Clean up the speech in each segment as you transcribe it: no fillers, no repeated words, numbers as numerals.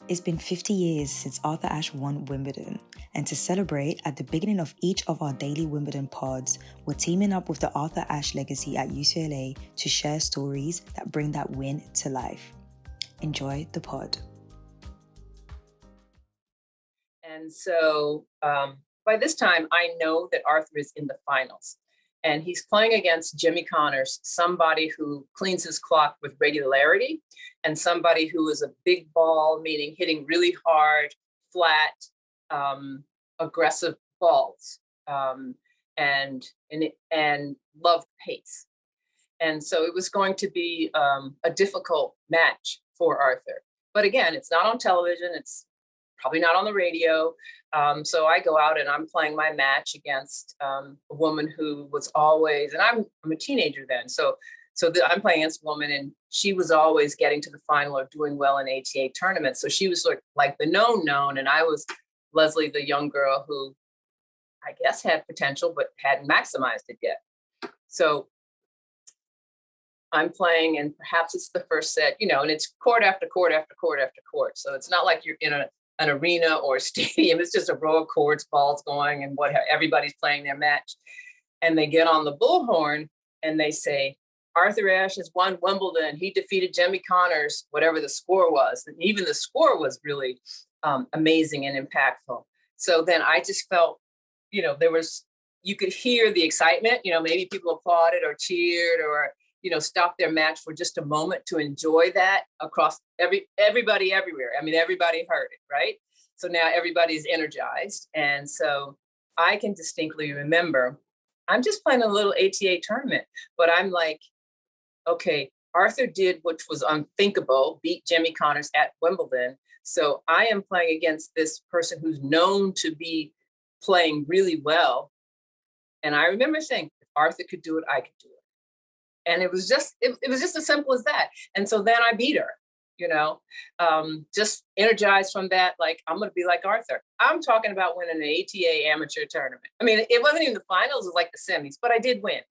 It's been 50 years since Arthur Ashe won Wimbledon, and to celebrate, at the beginning of each of our daily Wimbledon pods, we're teaming up with the Arthur Ashe legacy at UCLA to share stories that bring that win to life. Enjoy the pod. And so by this time, I know that Arthur is in the finals. And he's playing against Jimmy Connors, somebody who cleans his clock with regularity, and somebody who is a big ball, meaning hitting really hard, flat, aggressive balls, and love pace. And so it was going to be a difficult match for Arthur. But again, it's not on television. It's probably not on the radio. So I go out and I'm playing my match against a woman who was always, and I'm a teenager then. So I'm playing against a woman, and she was always getting to the final or doing well in ATA tournaments. So she was like the known, and I was Leslie, the young girl who I guess had potential, but hadn't maximized it yet. So I'm playing, and perhaps it's the first set, and it's court after court after court after court. So it's not like you're in an arena or a stadium. It's just a row of courts, balls going, and everybody's playing their match. And they get on the bullhorn and they say, Arthur Ashe has won Wimbledon. He defeated Jimmy Connors, whatever the score was. And even the score was really amazing and impactful. So then I just felt, you could hear the excitement, maybe people applauded or cheered or, stop their match for just a moment to enjoy that across everybody everywhere. I mean, everybody heard it, right? So now everybody's energized. And so I can distinctly remember, I'm just playing a little ATA tournament, but I'm like, okay, Arthur did, which was unthinkable, beat Jimmy Connors at Wimbledon. So I am playing against this person who's known to be playing really well. And I remember saying, if Arthur could do it, I could do it. And it was just as simple as that. And so then I beat her, just energized from that. Like, I'm going to be like Arthur. I'm talking about winning an ATA amateur tournament. I mean, it wasn't even the finals, it was like the semis, but I did win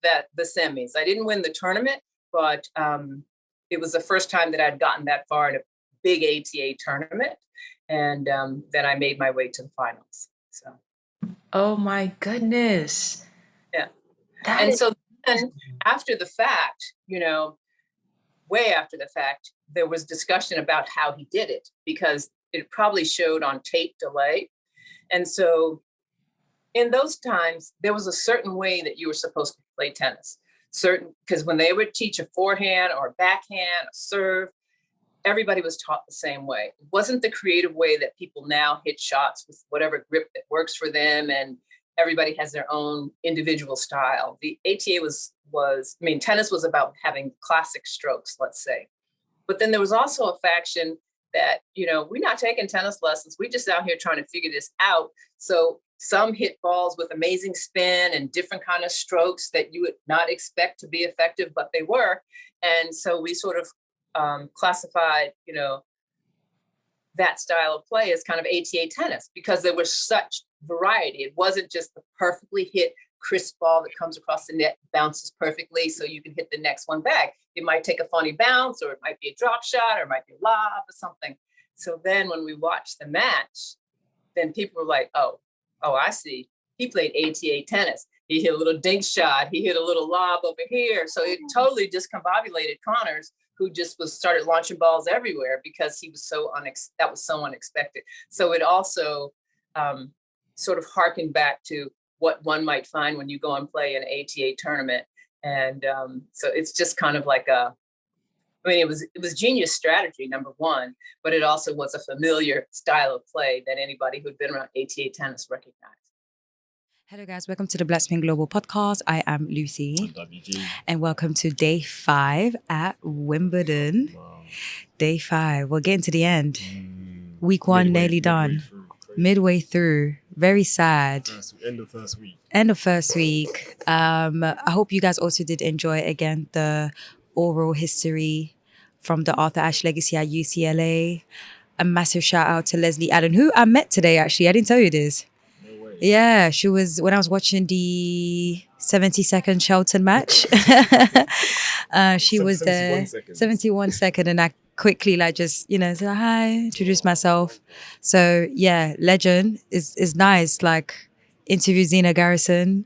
the semis. I didn't win the tournament, but it was the first time that I'd gotten that far in a big ATA tournament. And then I made my way to the finals. So. Oh my goodness. Yeah. So then after the fact, way after the fact, there was discussion about how he did it, because it probably showed on tape delay. And so in those times, there was a certain way that you were supposed to play tennis. Because when they would teach a forehand or a backhand, a serve, everybody was taught the same way. It wasn't the creative way that people now hit shots with whatever grip that works for them, and everybody has their own individual style. The ATA tennis was about having classic strokes, let's say. But then there was also a faction that, we're not taking tennis lessons. We're just out here trying to figure this out. So some hit balls with amazing spin and different kind of strokes that you would not expect to be effective, but they were. And so we sort of classified, that style of play as kind of ATA tennis, because there was such variety. It wasn't just the perfectly hit crisp ball that comes across the net, bounces perfectly so you can hit the next one back. It might take a funny bounce, or it might be a drop shot, or it might be a lob or something. So then when we watched the match, then people were like, oh, I see. He played ATA tennis. He hit a little dink shot. He hit a little lob over here. So it totally discombobulated Connors, who just started launching balls everywhere because he was that was so unexpected. So it also sort of harkened back to what one might find when you go and play an ATA tournament. And so it's just kind of like it was genius strategy, number one, but it also was a familiar style of play that anybody who'd been around ATA tennis recognized. Hello guys, welcome to the Black Spin Global Podcast. I am Lucy. I'm WG. And welcome to day 5 at Wimbledon. Wow. Day 5, we're getting to the end. Week 1 nearly done. Midway through. Very sad. End of first week. I hope you guys also did enjoy, again, the oral history from the Arthur Ashe legacy at UCLA. A massive shout out to Leslie Allen, who I met today, actually. I didn't tell you this. No way. Yeah, she was, when I was watching the 70-second Shelton match, she was there. 71 second. And I quickly like just, say hi, introduce myself. So yeah, legend is nice. Like interview Zena Garrison.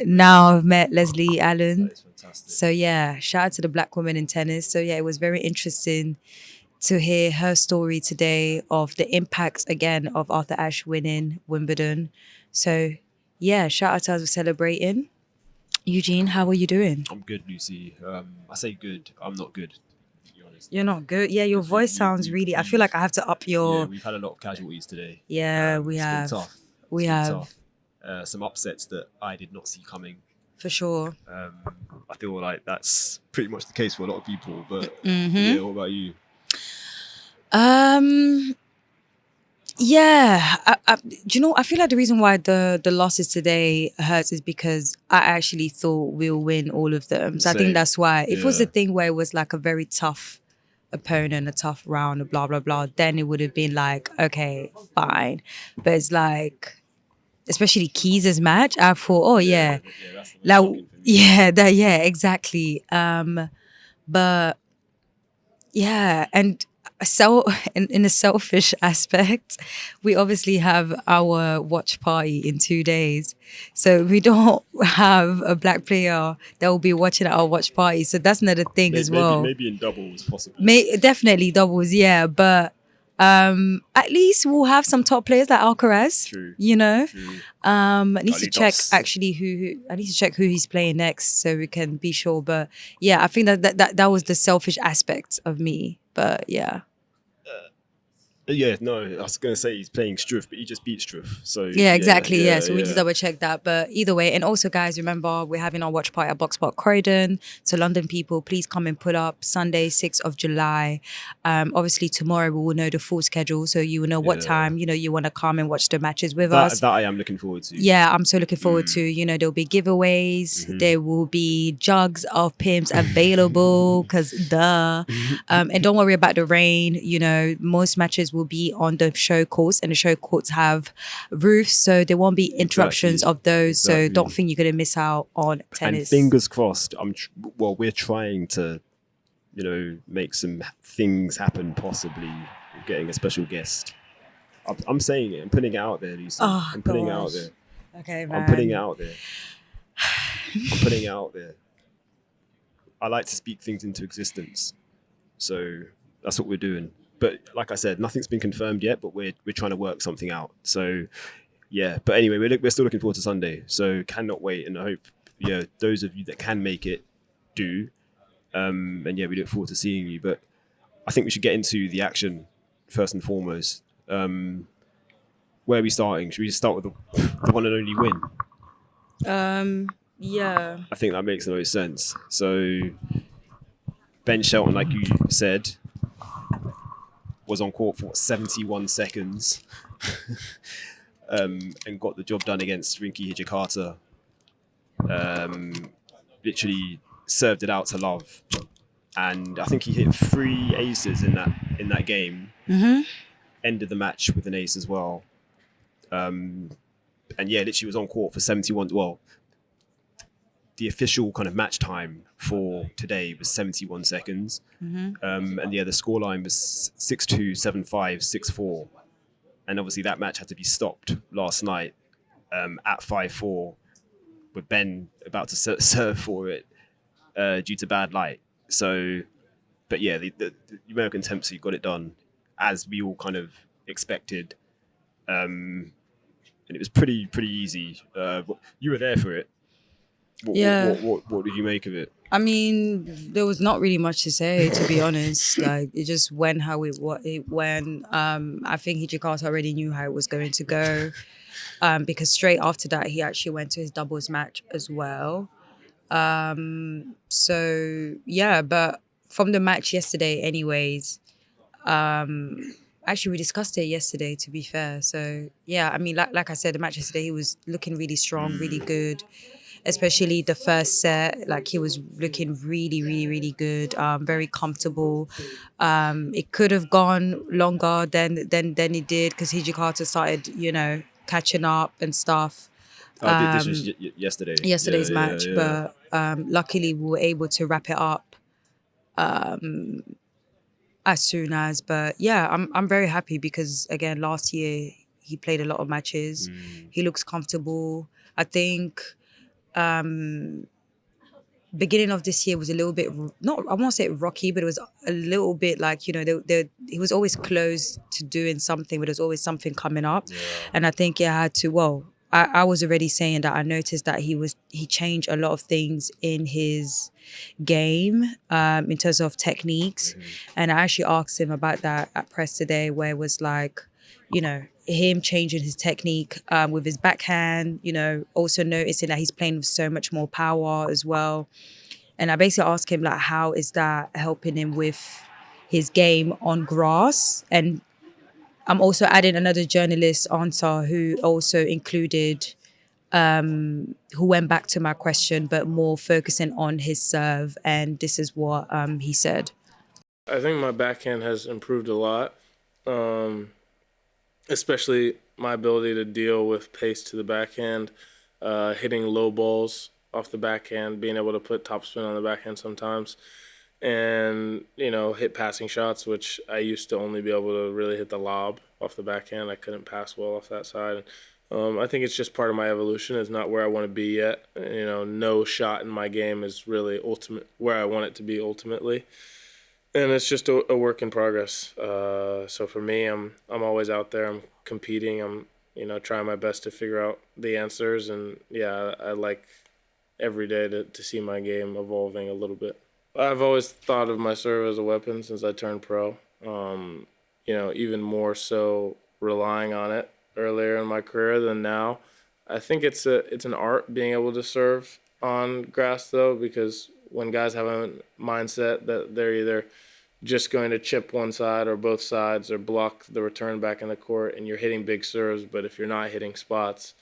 Now I've met Leslie Allen. That is fantastic. So yeah, shout out to the black woman in tennis. So yeah, it was very interesting to hear her story today of the impact again of Arthur Ashe winning Wimbledon. So yeah, shout out to us for celebrating. Eugene, how are you doing? I'm good, Lucy. I say good. I'm not good, to be honest. You're not good. Yeah, your voice sounds really. I feel like I have to up Yeah, your. we've had a lot of casualties today. Yeah, we it's have. Been tough. We It's been have. tough. Some upsets that I did not see coming. For sure. I feel like that's pretty much the case for a lot of people. But Mm-hmm. yeah, what about you? Yeah, do you know? I feel like the reason why the losses today hurts is because I actually thought we'll win all of them. So I think Same. that's why. If it was a Yeah. thing where it was like a very tough opponent, a tough round, blah blah blah, then it would have been like, okay, fine. But it's like, especially Keys' match, I thought, oh yeah, That's the most like shocking for me. yeah, exactly. But yeah, and so in a selfish aspect, we obviously have our watch party in 2 days. So we don't have a black player that will be watching at our watch party. So that's another thing as well. Maybe in doubles, possibly. Definitely doubles, yeah. But at least we'll have some top players like Alcaraz. True. True. I need to check Carlitos. actually who I need to check who he's playing next so we can be sure. But yeah, I think that was the selfish aspect of me. But yeah. Yeah, no, I was going to say he's playing Struff, but he just beat Struff. So Yeah, exactly. Yeah. So we need to double check that. But either way, and also guys, remember we're having our watch party at Boxpark Croydon. So London people, please come and pull up Sunday, 6th of July. Obviously tomorrow we will know the full schedule. So you will know what time, you want to come and watch the matches with us. That I am looking forward to. Yeah, I'm so looking forward to, there'll be giveaways. Mm-hmm. There will be jugs of Pimps available because duh. And don't worry about the rain. Most matches will be on the show courts and the show courts have roofs. So there won't be interruptions of those. Exactly. So don't think you're going to miss out on tennis. And fingers crossed, we're trying to, make some things happen, possibly getting a special guest. I'm saying it. I'm putting it out there, Lucy. I'm putting it out there. Okay, man. I'm putting it out there. I'm putting it out there. I like to speak things into existence. So that's what we're doing. But like I said, nothing's been confirmed yet, but we're trying to work something out. So yeah, but anyway, we're still looking forward to Sunday. So cannot wait, and I hope those of you that can make it do. And yeah, we look forward to seeing you. But I think we should get into the action first and foremost. Where are we starting? Should we just start with the one and only win? Yeah. I think that makes the most sense. So Ben Shelton, like you said, was on court for 71 seconds and got the job done against Rinky Hijikata. Literally served it out to love. And I think he hit 3 aces in that game. Mm-hmm. Ended the match with an ace as well. And yeah, literally was on court for 71. Well, the official kind of match time for today was 71 seconds. Mm-hmm. And yeah, the scoreline was 6-2, 7-5, 6-4. And obviously that match had to be stopped last night at 5-4 with Ben about to serve for it due to bad light. So, but yeah, the American Tempsy got it done as we all kind of expected. And it was pretty easy. You were there for it. What did you make of it? I mean, there was not really much to say, to be honest. Like, it just went how it went. I think Hijikata already knew how it was going to go because straight after that, he actually went to his doubles match as well. So, yeah, but from the match yesterday anyways, actually, we discussed it yesterday, to be fair. So, yeah, I mean, like I said, the match yesterday, he was looking really strong, really good. Especially the first set, like he was looking really, really, really good, very comfortable. It could have gone longer than it did because Hijikata started, catching up and stuff. This was yesterday. Yesterday's match, but luckily we were able to wrap it up as soon as. But yeah, I'm very happy because again, last year he played a lot of matches. He looks comfortable. I think beginning of this year was a little bit not, I won't say rocky, but it was a little bit like, you know, he was always close to doing something, but there's always something coming up. And I think I had to, well, I was already saying that I noticed that he changed a lot of things in his game in terms of techniques. And I actually asked him about that at press today, where it was like, you know, him changing his technique with his backhand, you know, also noticing that he's playing with so much more power as well. And I basically asked him, like, how is that helping him with his game on grass? And I'm also adding another journalist answer who also included, who went back to my question, but more focusing on his serve. And this is what he said. I think my backhand has improved a lot, especially my ability to deal with pace to the backhand, hitting low balls off the backhand, being able to put topspin on the backhand sometimes, and, you know, hit passing shots, which I used to only be able to really hit the lob off the backhand. I couldn't pass well off that side. I think it's just part of my evolution. It's not where I want to be yet. You know, no shot in my game is really ultimate where I want it to be ultimately. And it's just a work in progress. So for me, I'm always out there. I'm competing. I'm, you know, trying my best to figure out the answers. And yeah, I like every day to see my game evolving a little bit. I've always thought of my serve as a weapon since I turned pro. You know, even more so relying on it earlier in my career than now. I think it's an art being able to serve on grass though, because when guys have a mindset that they're either just going to chip one side or both sides or block the return back in the court, and you're hitting big serves, but if you're not hitting spots,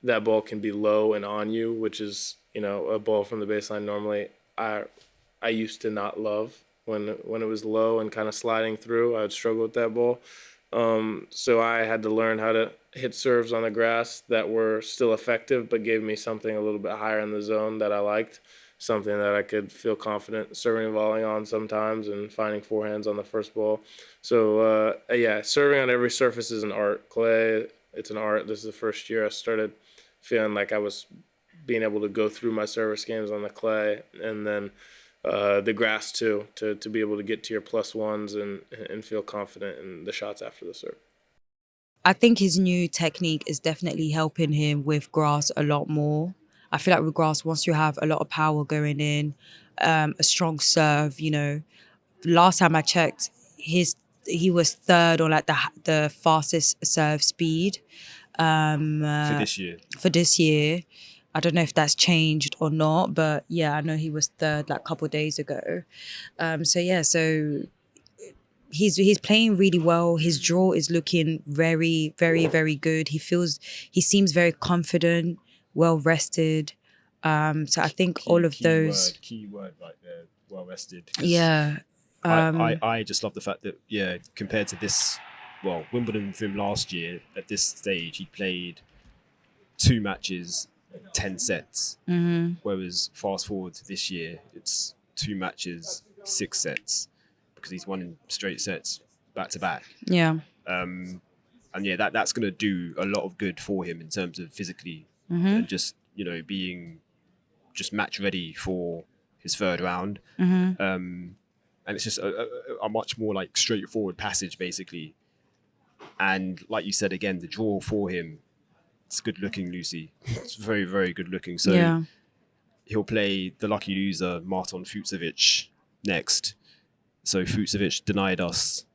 that ball can be low and on you, which is, you know, a ball from the baseline normally I used to not love when it was low and kind of sliding through. I would struggle with that ball. So I had to learn how to hit serves on the grass that were still effective but gave me something a little bit higher in the zone that I liked, something that I could feel confident serving and volleying on sometimes and finding forehands on the first ball. So, yeah, serving on every surface is an art. Clay, it's an art. This is the first year I started feeling like I was being able to go through my service games on the clay, and then the grass too, to be able to get to your plus ones and feel confident in the shots after the serve. I think his new technique is definitely helping him with grass a lot more. I feel like with grass, once you have a lot of power going in, a strong serve, you know, last time I checked, he was third on like the fastest serve speed For this year. for this year. I don't know if that's changed or not, but yeah, I know he was third like a couple of days ago. So he's playing really well. His draw is looking very, very, very good. He seems very confident, well rested. So I think all of those. Key word right there, well rested. Yeah. I just love the fact that, yeah, compared to this, well, Wimbledon for him last year, at this stage, he played 2 matches, 10 sets. Whereas fast forward to this year, it's 2 matches, 6 sets, because he's won in straight sets back to back. Yeah. And yeah, that's going to do a lot of good for him in terms of physically and just, you know, being just match ready for his third round. And it's just a much more like straightforward passage, basically. And like you said, again, the draw for him, it's good looking, Lucy. It's very, very good looking. So Yeah. he'll play the lucky loser, Marton Fucsovics, next. So Fucsovics denied us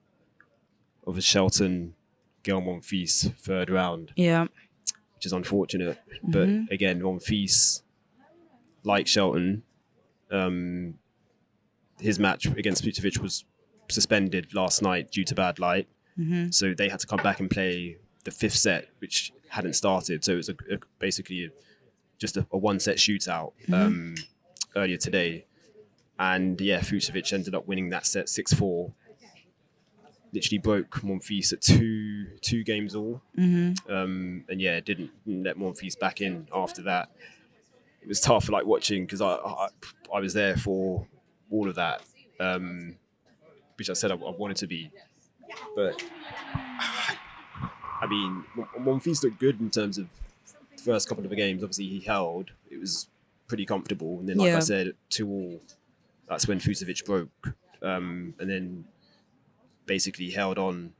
of a Shelton, Gael Monfils third round. Yeah. Which is unfortunate. But again, Monfils, like Shelton, his match against Fucsovics was suspended last night due to bad light. So they had to come back and play the 5th set, which hadn't started. So it was basically just a 1-set shootout earlier today. And yeah, Fucsovics ended up winning that set 6-4. Literally broke Monfils at two games all. And yeah, didn't let Monfils back in after that. It was tough, like watching, because I was there for all of that. which I said I wanted to be. But I mean, Monfils looked good in terms of the first couple of the games. Obviously, he held. It was pretty comfortable. And then, like I said, 2-2, that's when Fucsovics broke. And then basically held on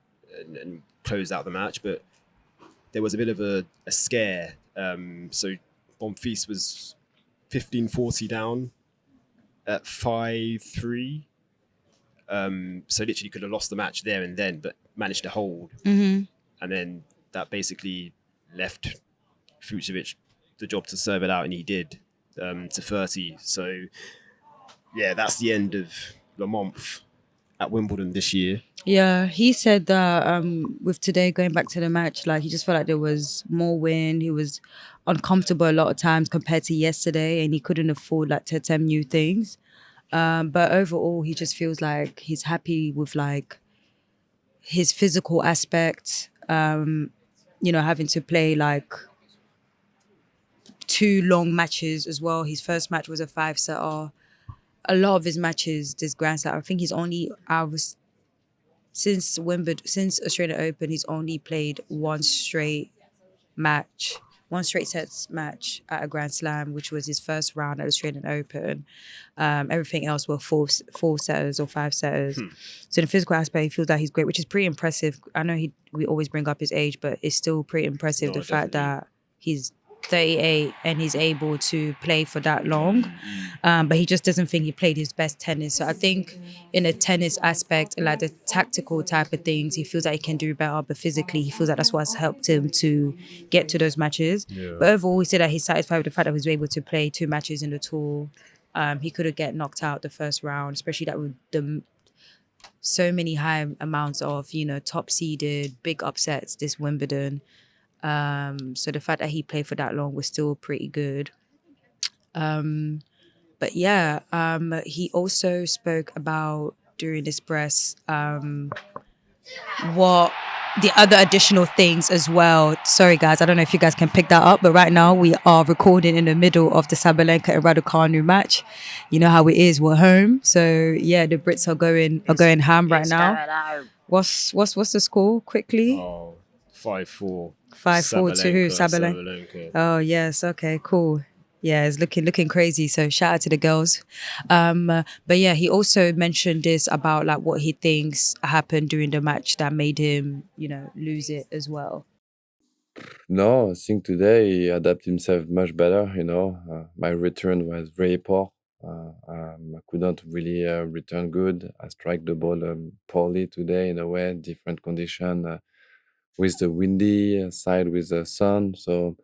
and closed out the match. But there was a bit of a scare. So Monfils was 15-40 down at 5-3. So literally could have lost the match there and then, but managed to hold. Mm-hmm. And then that basically left Fucsovics the job to serve it out, and he did, to 30. So, yeah, that's the end of Monf at Wimbledon this year. Yeah, he said that with today going back to the match, like he just felt like there was more wind. He was uncomfortable a lot of times compared to yesterday, and he couldn't afford like to attempt new things. But overall, he just feels like he's happy with like his physical aspect. Having to play like 2 long matches as well. His first match was a 5-setter. A lot of his matches, this Grand Slam, I think he's only since Australian Open, he's only played one straight sets match at a Grand Slam, which was his first round at Australian Open. Everything else were 4-setters or 5-setters. So in the physical aspect, he feels that he's great, which is pretty impressive. I know we always bring up his age, but it's still pretty impressive fact that he's 38 and he's able to play for that long. But he just doesn't think he played his best tennis. So I think in a tennis aspect, like the tactical type of things, he feels like he can do better. But physically, he feels like that's what's helped him to get to those matches. Yeah. But overall, he said that he's satisfied with the fact that he was able to play 2 matches in the tour. He could have get knocked out the first round, especially that with so many high amounts of, top seeded, big upsets this Wimbledon. So the fact that he played for that long was still pretty good. But yeah, he also spoke about during this press what the other additional things as well. Sorry guys, I don't know if you guys can pick that up, but right now we are recording in the middle of the Sabalenka and Raducanu match. You know how it is, we're home. So yeah, the Brits are going ham right now. What's the score quickly? 5-4. 5-4 to who? Sabalenka. Oh yes, okay, cool. Yeah, it's looking crazy. So shout out to the girls. But yeah, he also mentioned this about like what he thinks happened during the match that made him, lose it as well. No, I think today he adapted himself much better. My return was very poor. I couldn't really return good. I struck the ball poorly today in a way, different condition with the windy side with the sun. So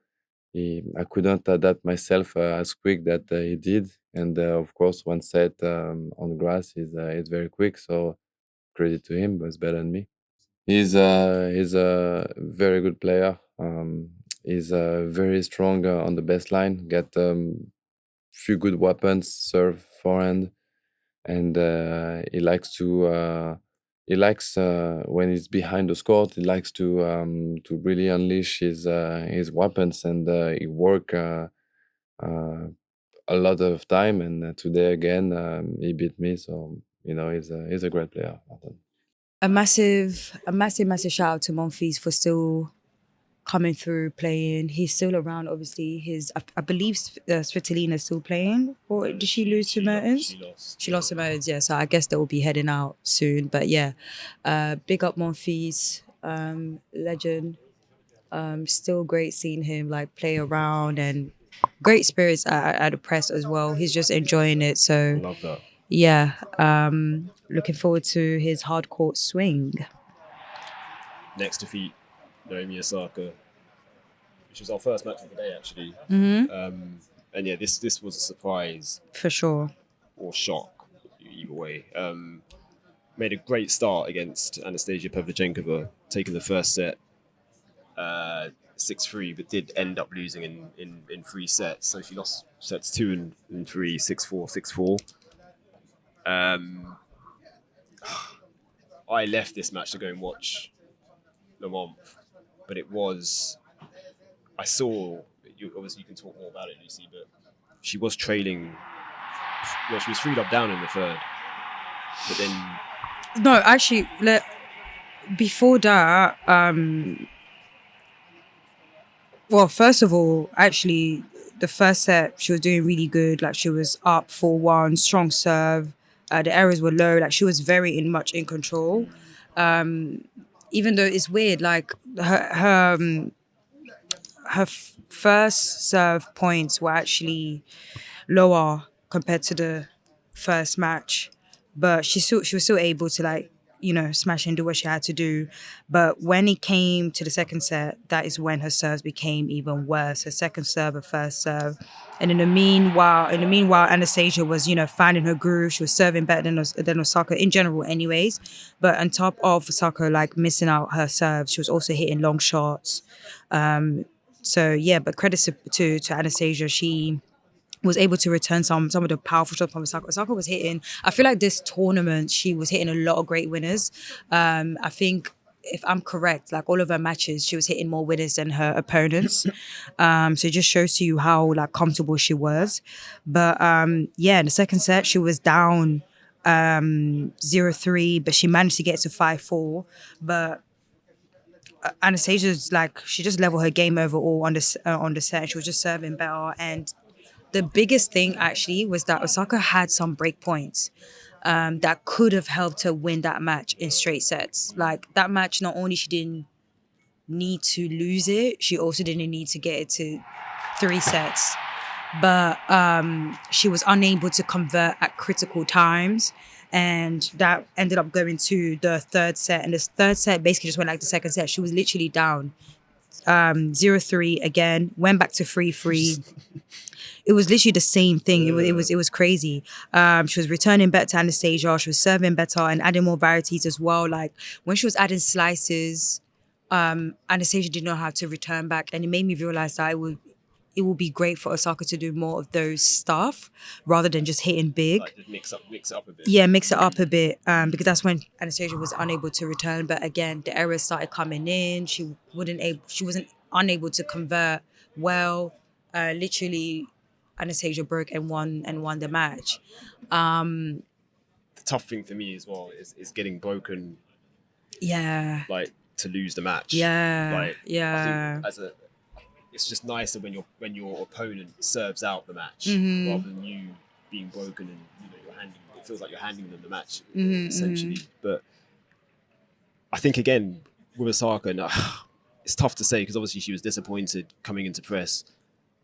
I couldn't adapt myself as quick that he did. And of course, one set on grass is very quick. So credit to him, but it's better than me. He's a very good player. He's very strong on the baseline. Got few good weapons, serve, forehand, and he likes to. He likes when he's behind the court. He likes to really unleash his weapons, and he work a lot of time. And today again, he beat me. So he's a great player. A massive shout out to Monfils for still coming through, playing. He's still around, obviously. I believe Svitolina is still playing. Or did she lose to Mertens? She lost to Mertens, yeah. So I guess they will be heading out soon. But yeah, big up Monfils, legend. Still great seeing him like play around, and great spirits at the press as well. He's just enjoying it. So love that. Yeah, looking forward to his hard court swing. Next defeat, Naomi Osaka, which was our first match of the day, actually. Mm-hmm. And yeah, this was a surprise. For sure. Or shock, either way. Made a great start against Anastasia Pavlychenkova, taking the first set 6-3, but did end up losing in 3 sets. So she lost sets 2 and 3, 6-4, 6-4. I left this match to go and watch the Monf, but I saw, obviously you can talk more about it, Lucy, but she was trailing, she was 3-love down in the third, but then No, actually, before that, well, first of all, actually, the first set she was doing really good. Like she was up 4-1, strong serve. The errors were low. Like she was very much in control. Even though it's weird, like her first serve points were actually lower compared to the first match, but she was still able to like smash and do what she had to do. But when it came to the second set, that is when her serves became even worse. Her second serve, her first serve, and in the meanwhile, Anastasia was finding her groove. She was serving better than Osaka in general, anyways. But on top of Osaka like missing out her serves, she was also hitting long shots. So yeah, but credit to Anastasia, she was able to return some of the powerful shots from Osaka. Osaka was hitting. I feel like this tournament, she was hitting a lot of great winners. I think if I'm correct, like all of her matches, she was hitting more winners than her opponents. So it just shows to you how like comfortable she was. But yeah, in the second set, she was down 0-3, but she managed to get to 5-4. But Anastasia's like she just leveled her game overall on the set. She was just serving better. And the biggest thing actually was that Osaka had some break points that could have helped her win that match in straight sets. Like that match, not only she didn't need to lose it, she also didn't need to get it to 3 sets. But she was unable to convert at critical times. And that ended up going to the third set. And this third set basically just went like the second set. She was literally down 0-3 again, went back to 3-3. It was literally the same thing. It was crazy. She was returning better to Anastasia. She was serving better and adding more varieties as well. Like when she was adding slices, Anastasia didn't know how to return back, and it made me realize that it would be great for Osaka to do more of those stuff rather than just hitting big. Like just mix it up a bit. Yeah, mix it up a bit because that's when Anastasia was unable to return. But again, the errors started coming in. She wasn't unable to convert well. Literally, Anastasia broke and won the match. The tough thing for me as well is getting broken. Yeah. Like to lose the match. Yeah. Like yeah. I think it's just nicer when your opponent serves out the match rather than you being broken and it feels like you're handing them the match essentially. But I think again with Osaka, it's tough to say because obviously she was disappointed coming into press,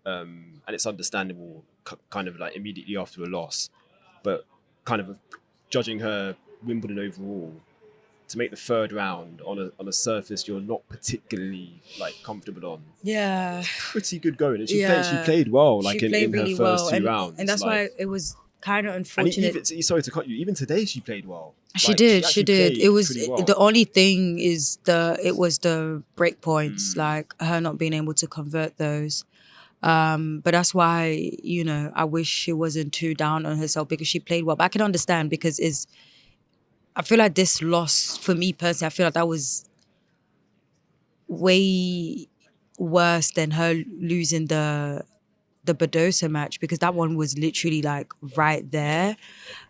and it's understandable kind of like immediately after a loss. But kind of judging her Wimbledon overall, to make the third round on a surface you're not particularly like comfortable on. Yeah. Pretty good going. And she played well, like in really her first two well. rounds. And that's why it was kind of unfortunate. And sorry to cut you, even today she played well. She did. It was well. The only thing is the break points, like her not being able to convert those. But that's why, I wish she wasn't too down on herself because she played well. But I can understand because I feel like this loss, for me personally, I feel like that was way worse than her losing the Badosa match because that one was literally like right there.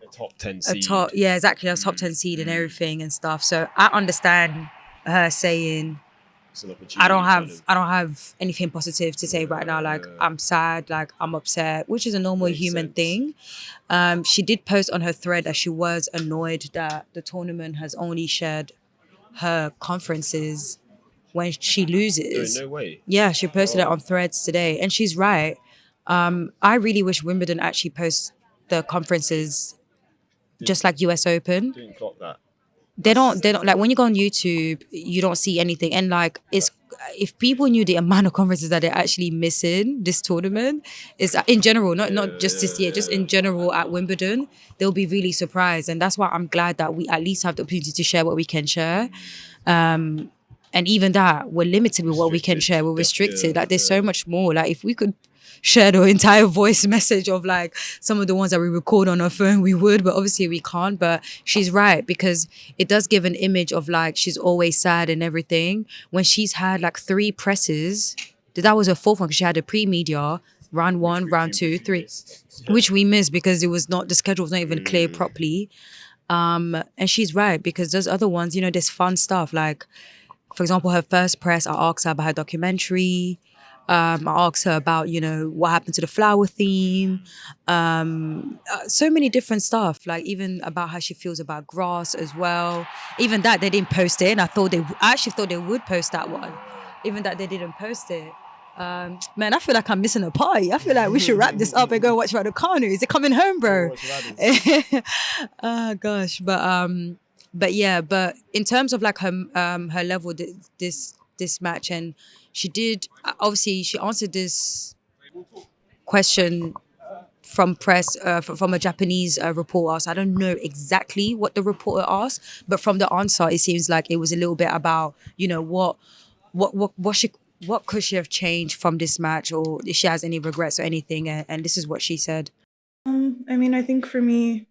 A top 10 seed. Yeah, exactly. A top 10 seed and everything and stuff. So I understand her saying, I don't have anything positive to say right now. Like I'm sad, like I'm upset, which is a normal human thing. She did post on her thread that she was annoyed that the tournament has only shared her conferences when she loses. No way. Yeah, she posted it on threads today, and she's right. I really wish Wimbledon actually posts the conferences just like US Open. Didn't clock that. They don't like when you go on YouTube, you don't see anything. And like if people knew the amount of conferences that they're actually missing this tournament, is in general, not just this year, just in general at Wimbledon, they'll be really surprised. And that's why I'm glad that we at least have the opportunity to share what we can share. And even that, we're limited with what we can share. We're restricted. Like there's so much more. Like if we could share the entire voice message of like some of the ones that we record on our phone, we would, but obviously we can't. But she's right because it does give an image of like she's always sad and everything when she's had like 3 presses. That was her 4th one because she had a pre-media, round 1, round 2, 3, which we missed because it was not, the schedule was not even clear properly. And she's right, because there's other ones, you know, there's fun stuff. Like, for example, her first press, I asked her about her documentary. I asked her about, you know, what happened to the flower theme. So many different stuff, like even about how she feels about grass as well. Even that, they didn't post it. And I actually thought they would post that one. Even that, they didn't post it. Man, I feel like I'm missing a party. I feel like we should wrap this up and go watch Raducanu. Is it coming home, bro? Oh gosh, but yeah, but in terms of like her level, this match, and she did obviously she answered this question from press from a Japanese reporter. So I don't know exactly what the reporter asked, but from the answer, it seems like it was a little bit about, you know, what could she have changed from this match, or if she has any regrets or anything. And this is what she said. I mean, I think for me,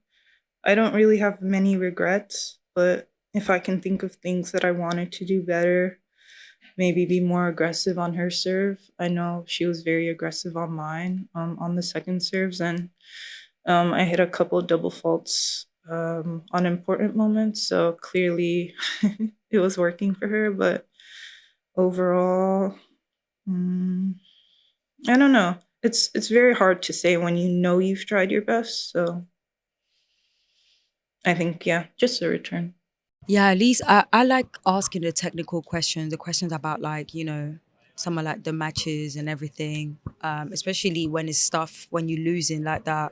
I don't really have many regrets, but if I can think of things that I wanted to do better, maybe be more aggressive on her serve. I know she was very aggressive on mine, on the second serves, and I hit a couple double faults on important moments, so clearly it was working for her, but overall, I don't know. It's very hard to say when you know you've tried your best, so I think, yeah, just a return. Yeah, at least I like asking the technical questions, the questions about, like, you know, some of like the matches and everything, especially when it's stuff when you're losing like that.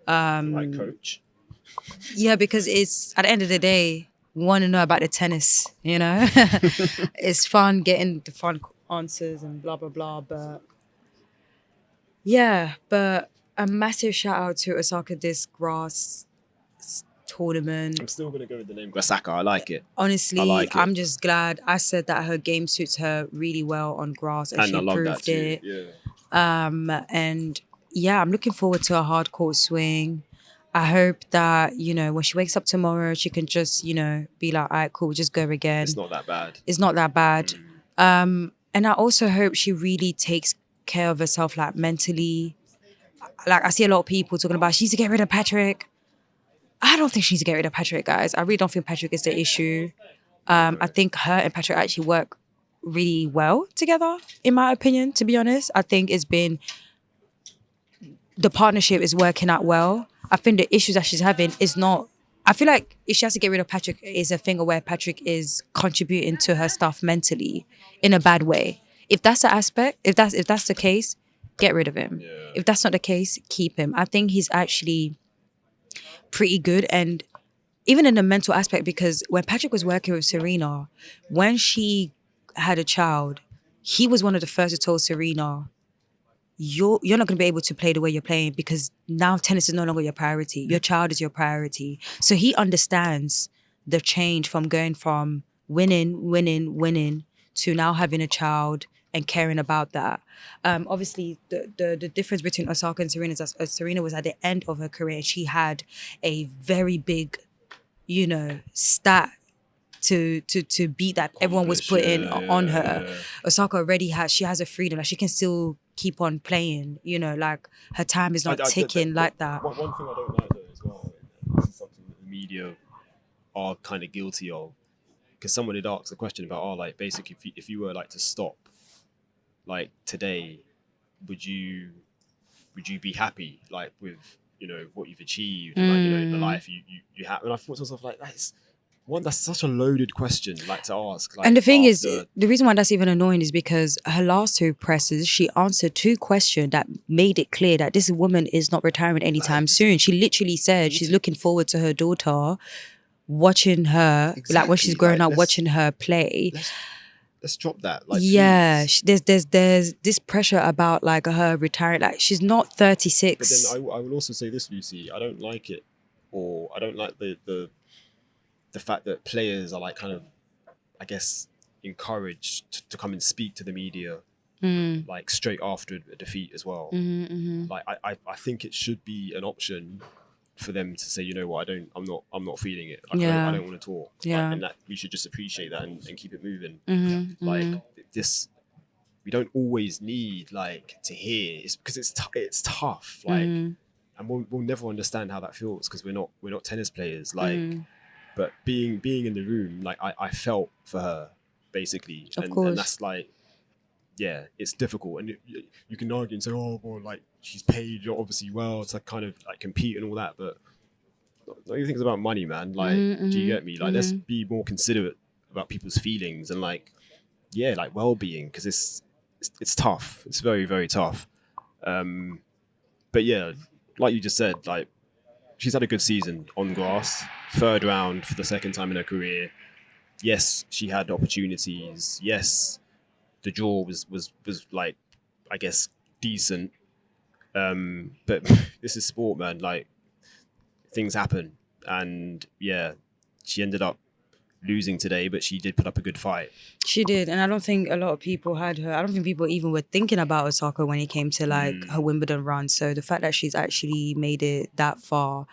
Like coach. Yeah, because it's at the end of the day, we want to know about the tennis, you know? It's fun getting the fun answers and blah, blah, blah. But yeah, but a massive shout out to Osaka this grass tournament. I'm still gonna go with the name Osaka. I like it. Honestly, I like it. I'm just glad. I said that her game suits her really well on grass, and she I love that proved too. it. Yeah. And yeah, I'm looking forward to a hard court swing. I hope that, you know, when she wakes up tomorrow, she can just, you know, be like, all right, cool, just go again. It's not that bad. It's not that bad. And I also hope she really takes care of herself, like mentally. Like, I see a lot of people talking about she needs to get rid of Patrick. I don't think she needs to get rid of Patrick, guys. I really don't think Patrick is the issue. I think her and Patrick actually work really well together, in my opinion, to be honest. I think the partnership is working out well. I think the issues that she's having is not, I feel like if she has to get rid of Patrick, is a thing where Patrick is contributing to her stuff mentally in a bad way. If that's the aspect, if that's the case, get rid of him. Yeah. If that's not the case, keep him. I think he's actually pretty good, and even in the mental aspect, because when Patrick was working with Serena, when she had a child, he was one of the first to tell Serena, you're not going to be able to play the way you're playing because now tennis is no longer your priority. Your child is your priority. So he understands the change from going from winning to now having a child and caring about that. Obviously, the difference between Osaka and Serena is that Serena was at the end of her career. She had a very big, you know, stat to beat that everyone was putting on her. Osaka already has a freedom. Like, she can still keep on playing, you know, like her time is not ticking like that. One thing I don't like though as well, and this is something that the media are kind of guilty of, because someone had asked a question about, like, basically if you were like to stop, like today, would you be happy, like, with, you know, what you've achieved, and, like, you know, the life you have? And I thought to myself, like, that's such a loaded question, like, to ask. Like, and the thing is, the reason why that's even annoying is because her last two presses, she answered two questions that made it clear that this woman is not retiring anytime soon. She literally said she's looking forward to her daughter watching her, like when she's growing up, watching her play. Let's drop that. Like, yeah, there's this pressure about, like, her retiring. Like, she's not 36. But then I will also say this, Lucy. I don't like it, or I don't like the fact that players are, like, kind of, I guess, encouraged to come and speak to the media, like, straight after a defeat as well. Like, I think it should be an option for them to say, you know what, I'm not feeling it. Like, I don't want to talk. Yeah. Like, and that we should just appreciate that and keep it moving. Like, this, we don't always need, like, to hear. It's because it's tough. Like, and we'll never understand how that feels because we're not tennis players. Like, but being in the room, like I felt for her basically, Of and course. that's like, yeah, it's difficult, and you can argue and say, oh, well, like she's paid obviously well to kind of like compete and all that, but don't you think it's about money, man? Like, do you get me? Like, let's be more considerate about people's feelings and like, yeah, like well-being, because it's tough. It's very, very tough. But yeah, like you just said, like she's had a good season on grass, third round for the second time in her career. Yes, she had opportunities. Yes, the draw was like, I guess, decent. But this is sport, man. Like, things happen, and yeah, she ended up losing today, but she did put up a good fight. She did, and I don't think a lot of people had her. I don't think people even were thinking about Osaka when it came to like her Wimbledon run. So the fact that she's actually made it that far,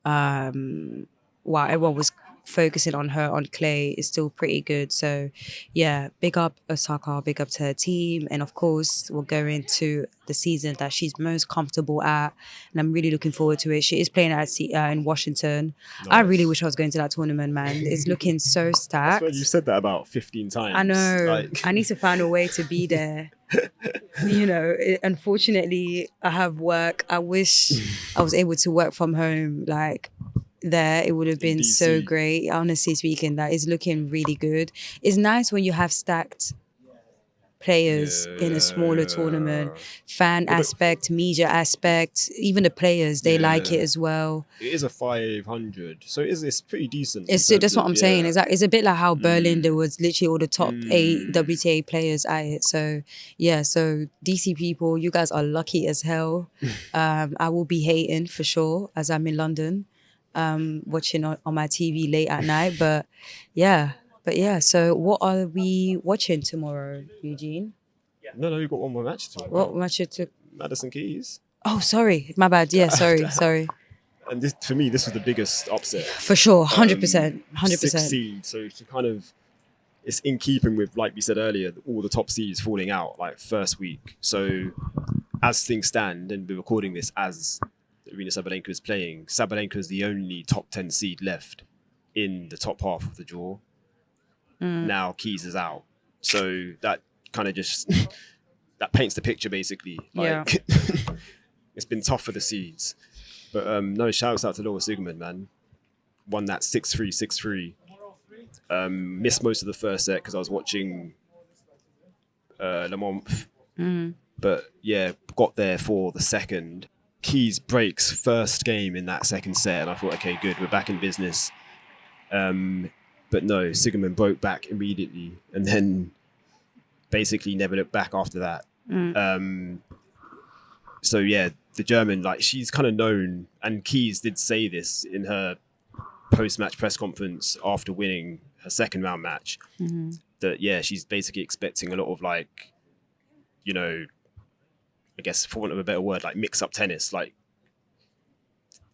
while everyone was focusing on her on clay, is still pretty good. So yeah, big up Osaka, big up to her team, and of course we'll go into the season that she's most comfortable at, and I'm really looking forward to it. She is playing in Washington. Nice. I really wish I was going to that tournament, man. It's looking so stacked. That's why you said that about 15 times. I know. Like... I need to find a way to be there. You know, unfortunately, I have work. I wish I was able to work from home. Like, there, it would have been so great. Honestly speaking, that is looking really good. It's nice when you have stacked players in a smaller tournament. Fan aspect, media aspect, even the players, they like it as well. It is a 500, so it's pretty decent. That's what I'm saying. It's a bit like how Berlin, there was literally all the top 8 WTA players at it. So yeah, so DC people, you guys are lucky as hell. I will be hating for sure as I'm in London, watching on my TV late at night. But yeah, so what are we watching tomorrow, Eugene? No, you've got one more match to talk What about. match to... Madison Keys. Oh, sorry. My bad. Yeah, sorry. And this, for me, this was the biggest upset. For sure, 100%. 6th seed, so she kind of... It's in keeping with, like we said earlier, all the top seeds falling out, like, first week. So, as things stand, and we're recording this as Aryna Sabalenka is playing, Sabalenka is the only top 10 seed left in the top half of the draw. Now Keys is out, so that kind of just that paints the picture basically. Like, it's been tough for the seeds, but no, shouts out to Laura Siegemund, man. Won that 6-3, 6-3. Missed most of the first set because I was watching Le Monf, but yeah, got there for the second. Keys breaks first game in that second set, and I thought, okay, good, we're back in business. But no, Siegemund broke back immediately and then basically never looked back after that. So yeah, the German, like, she's kind of known, and Keys did say this in her post-match press conference after winning her second round match, that yeah, she's basically expecting a lot of, like, you know, I guess for want of a better word, like mix-up tennis. Like,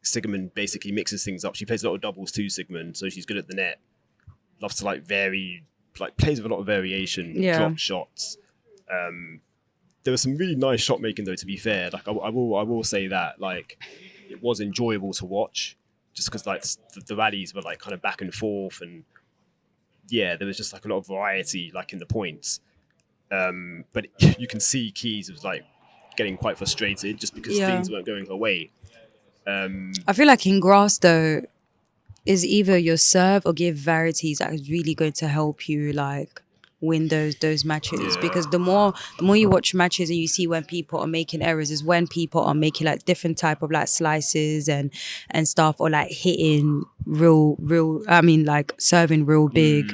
Siegemund basically mixes things up. She plays a lot of doubles too, Siegemund, so she's good at the net. Loves to plays with a lot of variation, drop shots. There was some really nice shot making though, to be fair. Like, I will say that, like, it was enjoyable to watch just because, like, the rallies were like kind of back and forth, and yeah, there was just like a lot of variety, like, in the points. But you can see Keys was like getting quite frustrated just because things weren't going her way. I feel like in grass though, is either your serve or give varieties that is really going to help you, like, win those matches. Because the more you watch matches and you see when people are making errors is when people are making like different type of like slices and stuff, or like hitting real I mean, like serving real big.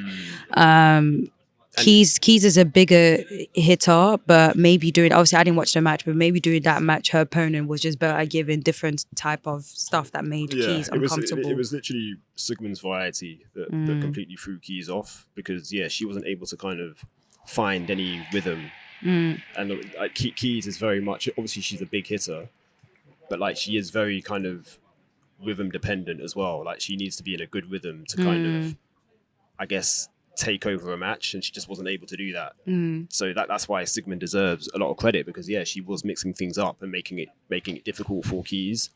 Keys is a bigger hitter, but maybe obviously I didn't watch the match, but maybe during that match her opponent was just better at giving different type of stuff that made Keys uncomfortable. It was literally Siegemund's variety that completely threw Keys off, because yeah, she wasn't able to kind of find any rhythm. And like, Keys is very much, obviously she's a big hitter, but like she is very kind of rhythm dependent as well. Like, she needs to be in a good rhythm to kind of, I guess, take over a match, and she just wasn't able to do that. So that's why Siegemund deserves a lot of credit, because yeah, she was mixing things up and making it difficult for Keys.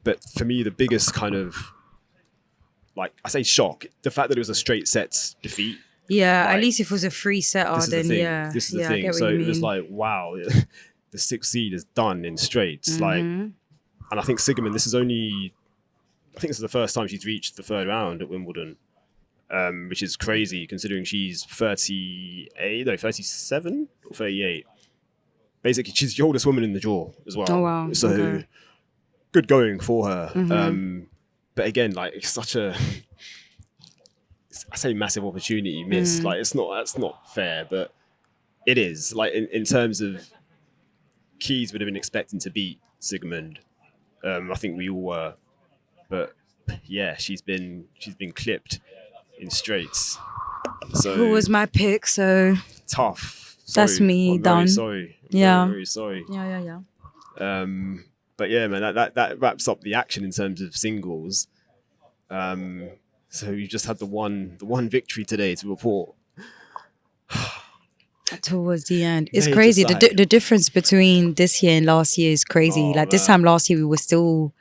But for me, the biggest kind of, like, I say shock, the fact that it was a straight sets defeat. Yeah, like, at least if it was a free setter, then yeah. This is the I thing. get what So you it was mean. like, wow, the 6th seed is done in straights. Like, and I think Sigmund, this is the first time she's reached the 3rd round at Wimbledon, which is crazy considering she's 37 or 38. Basically, she's the oldest woman in the draw as well. Oh, wow. So Okay. good going for her. But again, like, it's such a, I say massive opportunity missed. Like, that's not fair, but it is. Like, in terms of Keys would have been expecting to beat Sigmund. I think we all were. But yeah, she's been clipped in straights. So Who was my pick? So tough. that's Sorry. me I'm done. very sorry. Yeah. Very sorry. Yeah. But yeah, man, that wraps up the action in terms of singles. So you just had the one victory today to report. Towards the end, it's Yeah, crazy. just like- The difference between this year and last year is crazy. Oh, like this man. time last year, we were still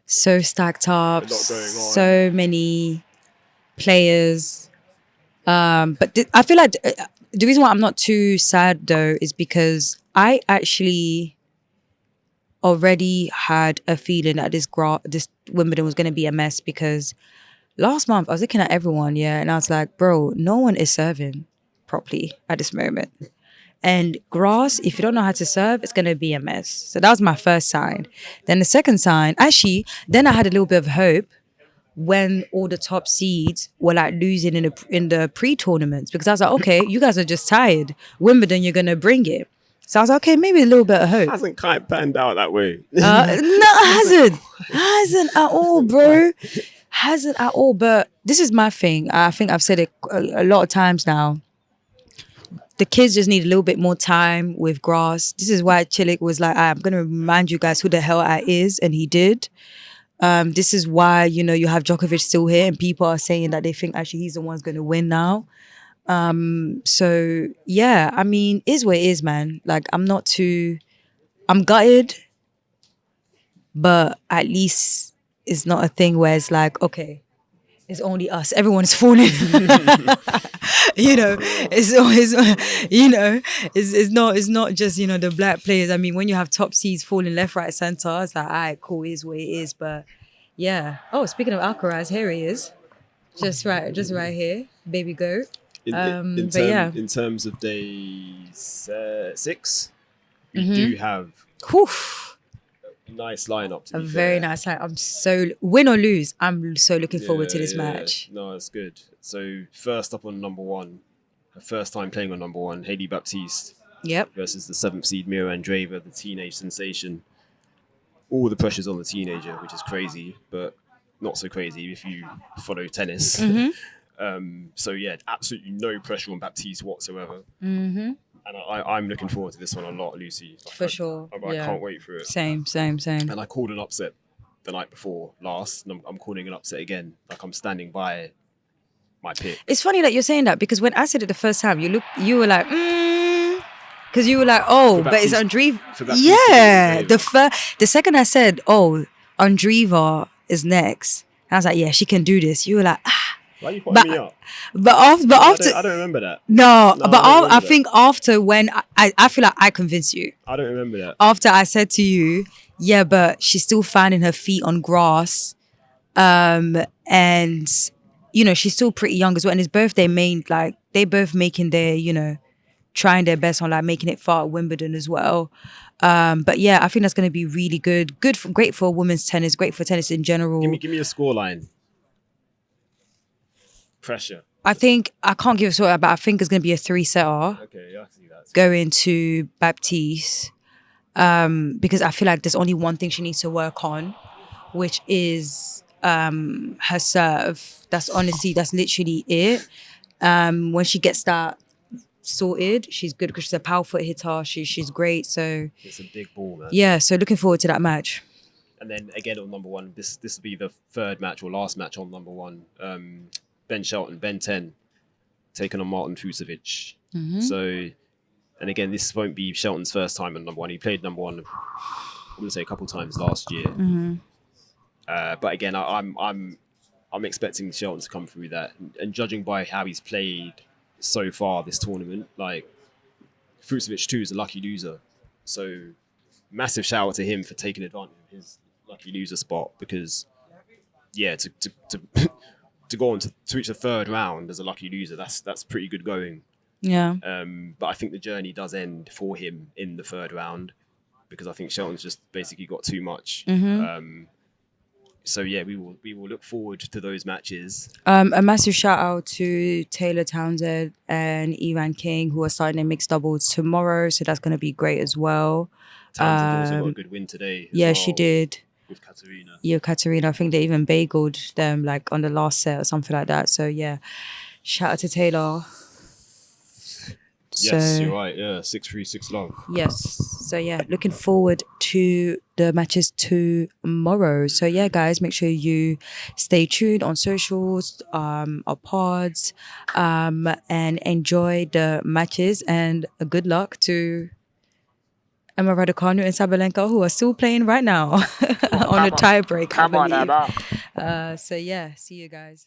so stacked up, A lot going on. so many players. But I feel like the reason why I'm not too sad though is because I actually already had a feeling that this Wimbledon was going to be a mess, because last month I was looking at everyone, and I was like, bro, no one is serving properly at this moment. And grass, if you don't know how to serve, it's going to be a mess. So that was my first sign. Then the second sign, actually, then I had a little bit of hope when all the top seeds were like losing in the pre-tournaments, because I was like, okay, you guys are just tired. Wimbledon, you're going to bring it. So I was like, okay, maybe a little bit of hope. Hasn't quite panned out that way. No, it hasn't at all, bro. Hasn't at all. But this is my thing. I think I've said it a lot of times now. The kids just need a little bit more time with grass. This is why Chilik was like, I'm going to remind you guys who the hell I is. And he did. This is why, you have Djokovic still here and people are saying that they think actually he's the one who's going to win now. So, yeah, I mean, is what it is, man. Like, I'm gutted, but at least it's not a thing where it's like, okay, it's only us. Everyone's falling. It's not just, the black players. I mean, when you have top seeds falling left, right, center, it's like, all right, cool, is what it is. But yeah. Oh, speaking of Alcaraz, here he is. Just right here, baby goat. In terms of day 6, we do have a nice lineup. To be very fair. nice line. I'm so, win or lose, I'm so looking forward to this match. No, it's good. So first up on number 1, her first time playing on number 1, Hailey Baptiste. Yep. Versus the 7th seed Mira Andreeva, the teenage sensation. All the pressure's on the teenager, which is crazy, but not so crazy if you follow tennis. So yeah, absolutely no pressure on Baptiste whatsoever. And I'm looking forward to this one a lot, Lucy. For sure. I can't wait for it. Same. And I called an upset the night before last, and I'm calling an upset again. Like, I'm standing by my pick. It's funny that you're saying that, because when I said it the first time, you were like, because you were like, oh, but it's Andreeva. Yeah. The second I said, oh, Andreeva is next, I was like, yeah, she can do this. You were like, Why are you putting me up? But after, I don't remember that. No, but I that. think after when I feel like I convinced you. I don't remember that. After I said to you, yeah, but she's still finding her feet on grass, and she's still pretty young as well. And it's both they both making their trying their best on like making it far at Wimbledon as well. But yeah, I think that's going to be really good. Great for women's tennis. Great for tennis in general. Give me a scoreline. Pressure. I think I can't give a score, but I think it's going to be a 3-setter. Okay, yeah, I see that. Going to Baptiste, because I feel like there's only one thing she needs to work on, which is her serve. That's literally it. When she gets that sorted, she's good because she's a power foot hitter. She's great. So it's a big ball, man. Yeah, so looking forward to that match. And then again on number 1, this will be the third match or last match on number 1. Ben Shelton, Ben 10, taking on Marton Fucsovics. So, and again, this won't be Shelton's first time on number 1. He played number 1 going to say a couple times last year. But again, I'm expecting Shelton to come through that, and judging by how he's played so far this tournament, like Fucsovics too is a lucky loser. So massive shout out to him for taking advantage of his lucky loser spot, because to go on to reach the third round as a lucky loser, that's pretty good going. Yeah. But I think the journey does end for him in the third round, because I think Shelton's just basically got too much. So yeah, we will look forward to those matches. A massive shout out to Taylor Townsend and Ivan King, who are starting their mixed doubles tomorrow. So that's going to be great as well. Townsend also got a good win today. Yeah, she did. With Katerina. Yeah, Katerina. I think they even bageled them like on the last set or something like that. So yeah, shout out to Taylor. Yes, you're right. Yeah, 6-3, 6-love. Yes. So yeah, looking forward to the matches tomorrow. So yeah, guys, make sure you stay tuned on socials, our pods, and enjoy the matches. And good luck to Emma Raducanu and Sabalenka, who are still playing right now on a tie break. Come on, Emma. So yeah, see you guys.